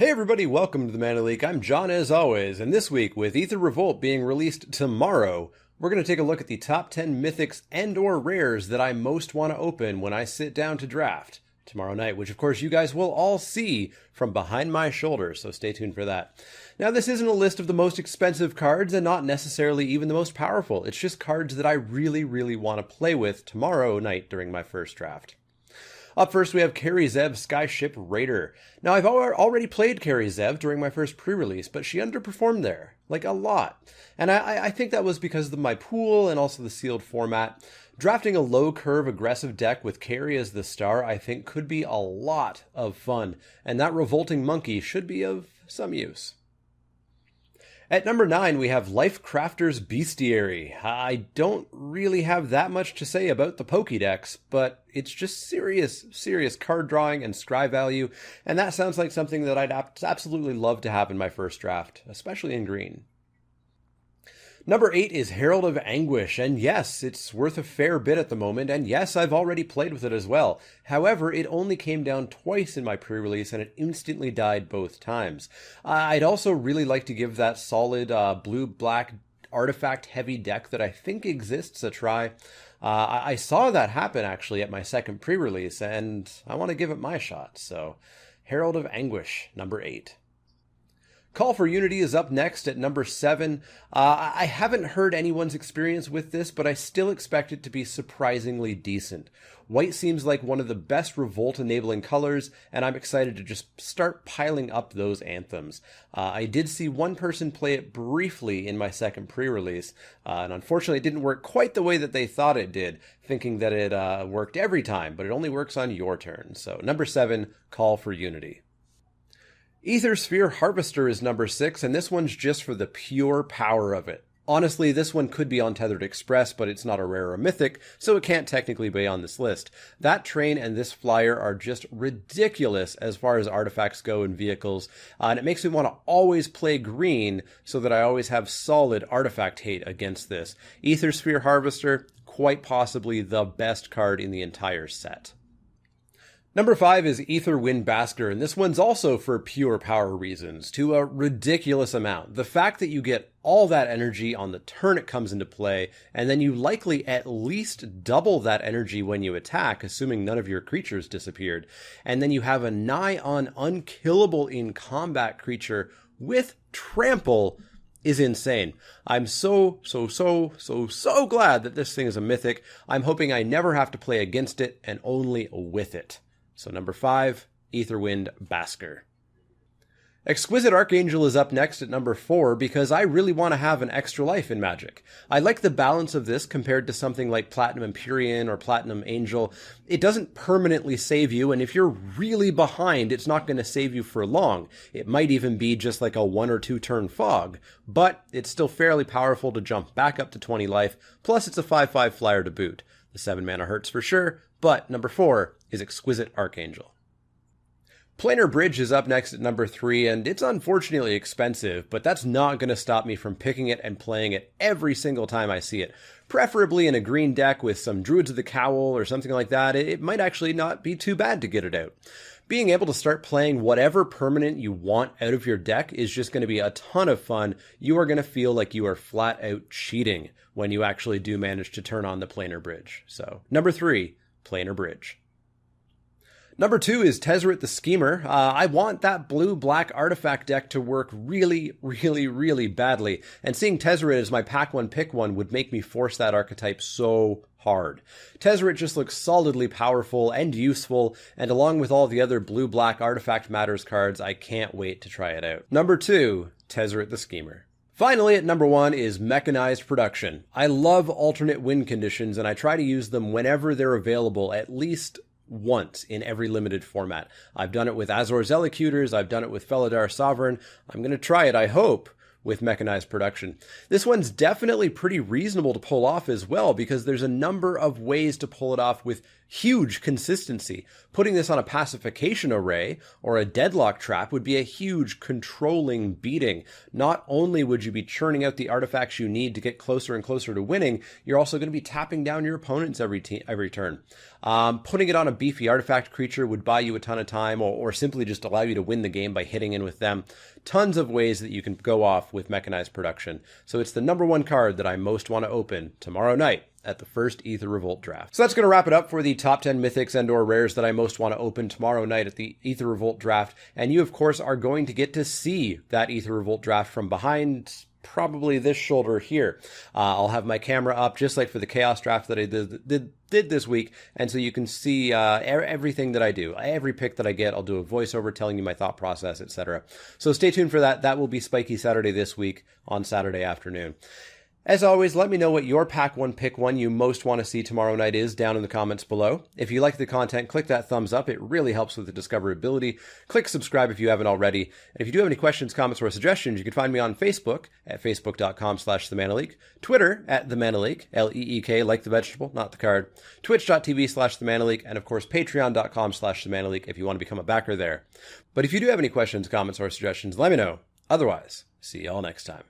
Hey everybody, welcome to the Mana Leak. I'm John as always, and this week, with Aether Revolt being released tomorrow, we're going to take a look at the top 10 mythics and or rares that I most want to open when I sit down to draft tomorrow night, which of course you guys will all see from behind my shoulder, so stay tuned for that. Now this isn't a list of the most expensive cards and not necessarily even the most powerful. It's just cards that I really want to play with tomorrow night during my first draft. Up first, we have Kari Zev, Skyship Raider. Now, I've already played Kari Zev during my first pre-release, but she underperformed there, like a lot. And I think that was because of my pool and also the sealed format. Drafting a low-curve aggressive deck with Kari as the star, I think, could be a lot of fun, and that revolting monkey should be of some use. At number 9, we have Lifecrafter's Bestiary. I don't really have that much to say about the Pokédex, but it's just serious card drawing and scry value, and that sounds like something that I'd absolutely love to have in my first draft, especially in green. Number 8 is Herald of Anguish, and yes, it's worth a fair bit at the moment, and yes, I've already played with it as well. However, it only came down twice in my pre-release, and it instantly died both times. I'd also really like to give that solid blue-black artifact-heavy deck that I think exists a try. I saw that happen, actually, at my second pre-release, and I want to give it my shot, so Herald of Anguish, number 8. Call for Unity is up next at number 7. I haven't heard anyone's experience with this, but I still expect it to be surprisingly decent. White seems like one of the best revolt-enabling colors, and I'm excited to just start piling up those anthems. I did see one person play it briefly in my second pre-release, and unfortunately it didn't work quite the way that they thought it did, thinking that it worked every time, but it only works on your turn. So number 7, Call for Unity. Aethersphere Harvester is number 6, and this one's just for the pure power of it. Honestly, this one could be Untethered Express, but it's not a rare or mythic, so it can't technically be on this list. That train and this flyer are just ridiculous as far as artifacts go in vehicles, and it makes me want to always play green so that I always have solid artifact hate against this. Aethersphere Harvester, quite possibly the best card in the entire set. Number 5 is Aetherwind Basker, and this one's also for pure power reasons, to a ridiculous amount. The fact that you get all that energy on the turn it comes into play, and then you likely at least double that energy when you attack, assuming none of your creatures disappeared, and then you have a nigh-on unkillable in combat creature with trample, is insane. I'm so glad that this thing is a mythic. I'm hoping I never have to play against it and only with it. So number 5, Aetherwind Basker. Exquisite Archangel is up next at number 4 because I really want to have an extra life in Magic. I like the balance of this compared to something like Platinum Empyrean or Platinum Angel. It doesn't permanently save you, and if you're really behind, it's not going to save you for long. It might even be just like a 1 or 2 turn fog, but it's still fairly powerful to jump back up to 20 life, plus it's a 5/5 flyer to boot. The 7 mana hurts for sure, but number 4 is Exquisite Archangel. Planar Bridge is up next at number 3, and it's unfortunately expensive, but that's not going to stop me from picking it and playing it every single time I see it. Preferably in a green deck with some Druids of the Cowl or something like that. It might actually not be too bad to get it out. Being able to start playing whatever permanent you want out of your deck is just going to be a ton of fun. You are going to feel like you are flat out cheating when you actually do manage to turn on the Planar Bridge. So, number 3, Planar Bridge. Number 2 is Tezzeret the Schemer. I want that blue-black artifact deck to work really badly, and seeing Tezzeret as my pack 1 pick 1 would make me force that archetype so hard. Tezzeret just looks solidly powerful and useful, and along with all the other blue-black artifact matters cards, I can't wait to try it out. Number 2, Tezzeret the Schemer. Finally, at number 1 is Mechanized Production. I love alternate win conditions, and I try to use them whenever they're available, at least once in every limited format. I've done it with Azor's Elocutors, I've done it with Felidar Sovereign. I'm going to try it, I hope, with Mechanized Production. This one's definitely pretty reasonable to pull off as well, because there's a number of ways to pull it off with huge consistency. Putting this on a pacification array or a deadlock trap would be a huge controlling beating. Not only would you be churning out the artifacts you need to get closer and closer to winning, you're also going to be tapping down your opponents every turn. Putting it on a beefy artifact creature would buy you a ton of time, or simply just allow you to win the game by hitting in with them. Tons of ways that you can go off with Mechanized Production. So it's the number one card that I most want to open tomorrow night at the first Aether Revolt draft. So that's going to wrap it up for the top 10 mythics and or rares that I most want to open tomorrow night at the Aether Revolt draft. And you, of course, are going to get to see that Aether Revolt draft from behind probably this shoulder here. I'll have my camera up just like for the Chaos draft that I did this week, and so you can see everything that I do. Every pick that I get, I'll do a voiceover telling you my thought process, etc. So stay tuned for that. That will be Spiky Saturday this week on Saturday afternoon. As always, let me know what your Pack 1 Pick 1 you most want to see tomorrow night is down in the comments below. If you like the content, click that thumbs up. It really helps with the discoverability. Click subscribe if you haven't already. And if you do have any questions, comments, or suggestions, you can find me on Facebook at facebook.com/TheManaLeak, Twitter at TheManaLeak, L-E-E-K, like the vegetable, not the card, twitch.tv/TheManaLeak, and of course patreon.com/TheManaLeak if you want to become a backer there. But if you do have any questions, comments, or suggestions, let me know. Otherwise, see y'all next time.